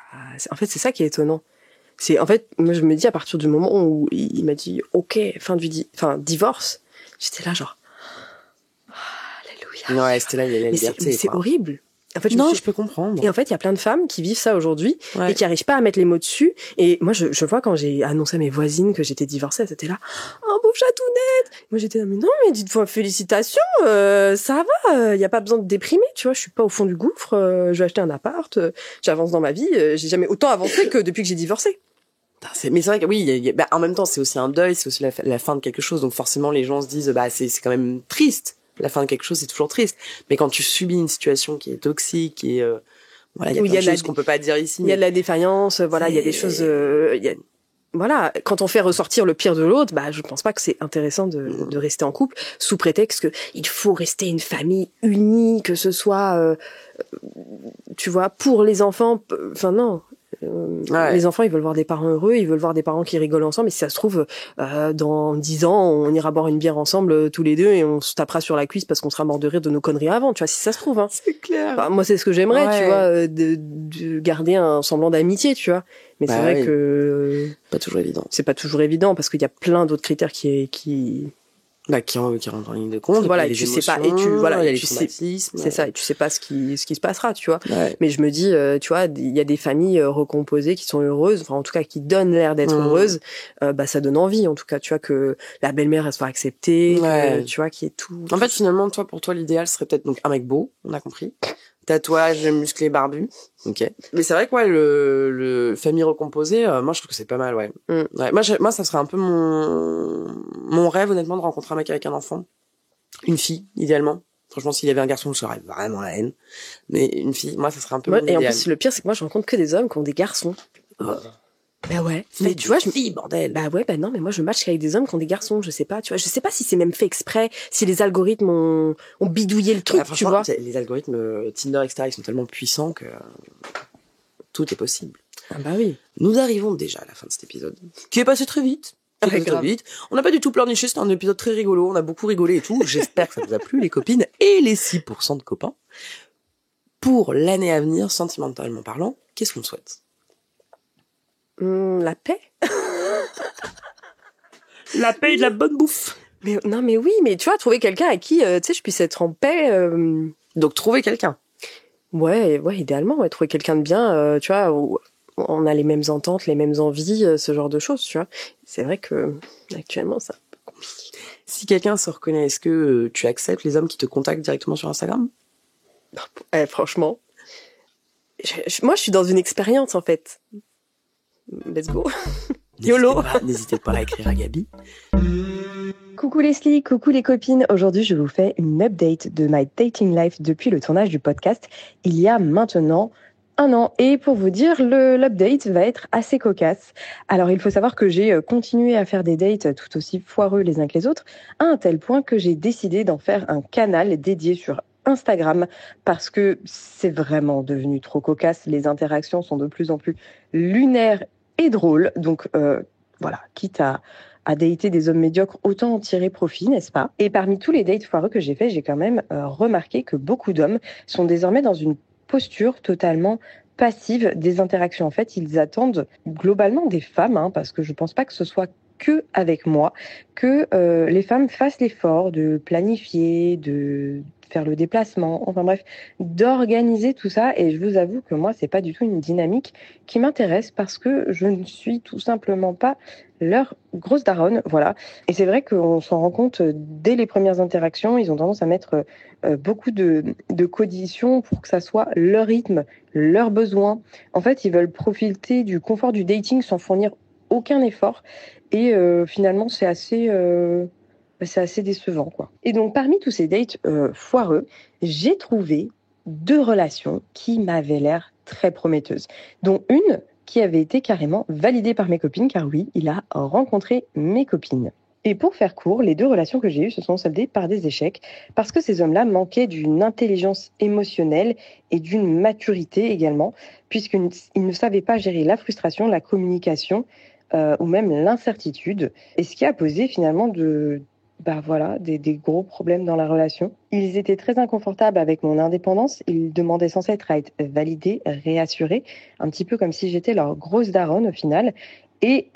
en fait, c'est ça qui est étonnant. En fait, moi, je me dis, à partir du moment où il m'a dit, OK, divorce, j'étais là, genre, alléluia. Ouais, c'était là, il y a la liberté. Mais c'est horrible. En fait, je peux comprendre. Et en fait, il y a plein de femmes qui vivent ça aujourd'hui et qui arrivent pas à mettre les mots dessus. Et moi, je vois quand j'ai annoncé à mes voisines que j'étais divorcée, c'était là, oh, pauvre chatounette. Moi, j'étais là, mais non, mais dites-moi félicitations, ça va, y a pas besoin de déprimer, tu vois, je suis pas au fond du gouffre, je vais acheter un appart, j'avance dans ma vie, j'ai jamais autant avancé que depuis que j'ai divorcé. Mais c'est vrai que oui, en même temps, c'est aussi un deuil, c'est aussi la fin de quelque chose, donc forcément, les gens se disent, c'est quand même triste. La fin de quelque chose, c'est toujours triste. Mais quand tu subis une situation qui est toxique et il y a plein de choses qu'on peut pas dire ici. Il y a de la défaillance, voilà, il y a des choses. Voilà, quand on fait ressortir le pire de l'autre, je pense pas que c'est intéressant de rester en couple sous prétexte que il faut rester une famille unie, que ce soit, tu vois, pour les enfants. Enfin non. Les enfants, ils veulent voir des parents heureux, ils veulent voir des parents qui rigolent ensemble, et si ça se trouve, dans 10 ans, on ira boire une bière ensemble tous les deux et on se tapera sur la cuisse parce qu'on sera mort de rire de nos conneries avant, tu vois, si ça se trouve, hein. C'est clair. Enfin, moi, c'est ce que j'aimerais, tu vois, de garder un semblant d'amitié, tu vois. Mais c'est vrai que pas toujours évident. C'est pas toujours évident parce qu'il y a plein d'autres critères qui rentrent en ligne de compte. Voilà, et tu sais pas, et tu sais, c'est ça, et tu sais pas ce qui se passera, tu vois. Ouais. Mais je me dis, tu vois, il y a des familles recomposées qui sont heureuses, enfin, en tout cas, qui donnent l'air d'être heureuses, ça donne envie, en tout cas, tu vois, que la belle-mère, elle soit acceptée, que, tu vois, qu'il y ait tout. En fait, finalement, pour toi, l'idéal serait peut-être donc un mec beau, on a compris. Tatouage, musclé, barbu. Ok. Mais c'est vrai que le famille recomposée, moi je trouve que c'est pas mal, ouais. Ouais. Moi ça serait un peu mon rêve honnêtement de rencontrer un mec avec un enfant. Une fille, idéalement. Franchement, s'il y avait un garçon, je serais vraiment la haine. Mais une fille, moi, ça serait un peu mon Et en idéal. plus, le pire, c'est que moi, je rencontre que des hommes qui ont des garçons. Bah ouais. Mais tu vois, bordel. Bah ouais, bah non, mais moi, je match avec des hommes qui ont des garçons, je sais pas, tu vois. Je sais pas si c'est même fait exprès, si les algorithmes ont bidouillé le truc, tu vois. Les algorithmes Tinder, etc., ils sont tellement puissants que tout est possible. Ah bah oui. Nous arrivons déjà à la fin de cet épisode, qui est passé très vite. On n'a pas du tout pleurniché, c'était un épisode très rigolo, on a beaucoup rigolé et tout. J'espère que ça vous a plu, les copines et les 6% de copains. Pour l'année à venir, sentimentalement parlant, qu'est-ce qu'on souhaite? La paix. La paix et de la bonne bouffe. Mais non, mais oui, mais tu vois, trouver quelqu'un à qui, tu sais, je puisse être en paix. Donc trouver quelqu'un. Ouais, idéalement, ouais, trouver quelqu'un de bien, tu vois, où on a les mêmes ententes, les mêmes envies, ce genre de choses, tu vois. C'est vrai que actuellement, c'est un peu compliqué. Si quelqu'un se reconnaît, est-ce que tu acceptes les hommes qui te contactent directement sur Instagram? Franchement, moi, je suis dans une expérience, en fait. Let's go. YOLO. N'hésitez pas à écrire à Gabi. Coucou Leslie, coucou les copines. Aujourd'hui, je vous fais une update de my dating life depuis le tournage du podcast, il y a maintenant 1 an. Et pour vous dire, l'update va être assez cocasse. Alors, il faut savoir que j'ai continué à faire des dates tout aussi foireux les uns que les autres, à un tel point que j'ai décidé d'en faire un canal dédié sur Instagram, parce que c'est vraiment devenu trop cocasse. Les interactions sont de plus en plus lunaires et drôles. Donc, voilà, quitte à dater des hommes médiocres, autant en tirer profit, n'est-ce pas? Et parmi tous les dates foireux que j'ai faits, j'ai quand même remarqué que beaucoup d'hommes sont désormais dans une posture totalement passive des interactions. En fait, ils attendent globalement des femmes, parce que je pense pas que ce soit que avec moi, que les femmes fassent l'effort de planifier, de faire le déplacement, enfin bref, d'organiser tout ça. Et je vous avoue que moi, c'est pas du tout une dynamique qui m'intéresse, parce que je ne suis tout simplement pas leur grosse daronne, voilà. Et c'est vrai qu'on s'en rend compte dès les premières interactions. Ils ont tendance à mettre beaucoup de conditions pour que ça soit leur rythme, leurs besoins. En fait, ils veulent profiter du confort du dating sans fournir aucun effort. Et finalement, c'est assez décevant, quoi. Et donc, parmi tous ces dates foireux, j'ai trouvé 2 relations qui m'avaient l'air très prometteuses, dont une qui avait été carrément validée par mes copines, car oui, il a rencontré mes copines. Et pour faire court, les 2 relations que j'ai eues se sont soldées par des échecs, parce que ces hommes-là manquaient d'une intelligence émotionnelle et d'une maturité également, puisqu'ils ne savaient pas gérer la frustration, la communication, ou même l'incertitude, et ce qui a posé finalement des gros problèmes dans la relation. Ils étaient très inconfortables avec mon indépendance. Ils demandaient sans cesse à être validés, réassurés, un petit peu comme si j'étais leur grosse daronne au final. Et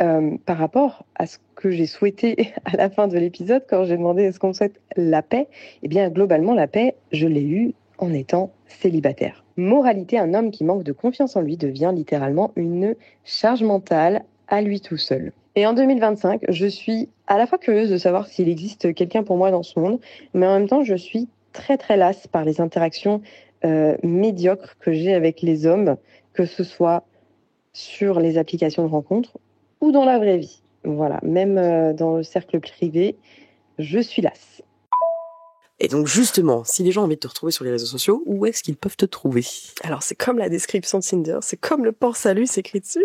par rapport à ce que j'ai souhaité à la fin de l'épisode, quand j'ai demandé est-ce qu'on souhaite la paix, eh bien globalement la paix, je l'ai eue en étant célibataire. Moralité, un homme qui manque de confiance en lui devient littéralement une charge mentale à lui tout seul. Et en 2025, je suis à la fois curieuse de savoir s'il existe quelqu'un pour moi dans ce monde, mais en même temps, je suis très très lasse par les interactions médiocres que j'ai avec les hommes, que ce soit sur les applications de rencontres ou dans la vraie vie. Voilà, même dans le cercle privé, je suis lasse. Et donc justement, si les gens ont envie de te retrouver sur les réseaux sociaux, où est-ce qu'ils peuvent te trouver? Alors c'est comme la description de Tinder, c'est comme le port salut, c'est écrit dessus.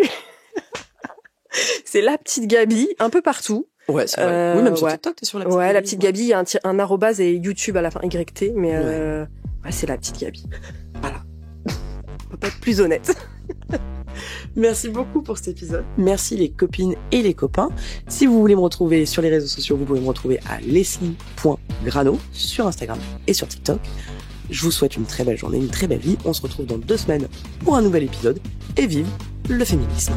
C'est la petite Gabi, un peu partout. Ouais, c'est vrai. Oui, même sur TikTok, t'es sur la petite Gabi. Ouais, la petite Gabi, il y a un arrobase et YouTube à la fin, YT, mais c'est la petite Gabi. Voilà. On peut pas être plus honnête. Merci beaucoup pour cet épisode. Merci les copines et les copains. Si vous voulez me retrouver sur les réseaux sociaux, vous pouvez me retrouver à leslie.grano sur Instagram et sur TikTok. Je vous souhaite une très belle journée, une très belle vie. On se retrouve dans 2 semaines pour un nouvel épisode. Et vive le féminisme.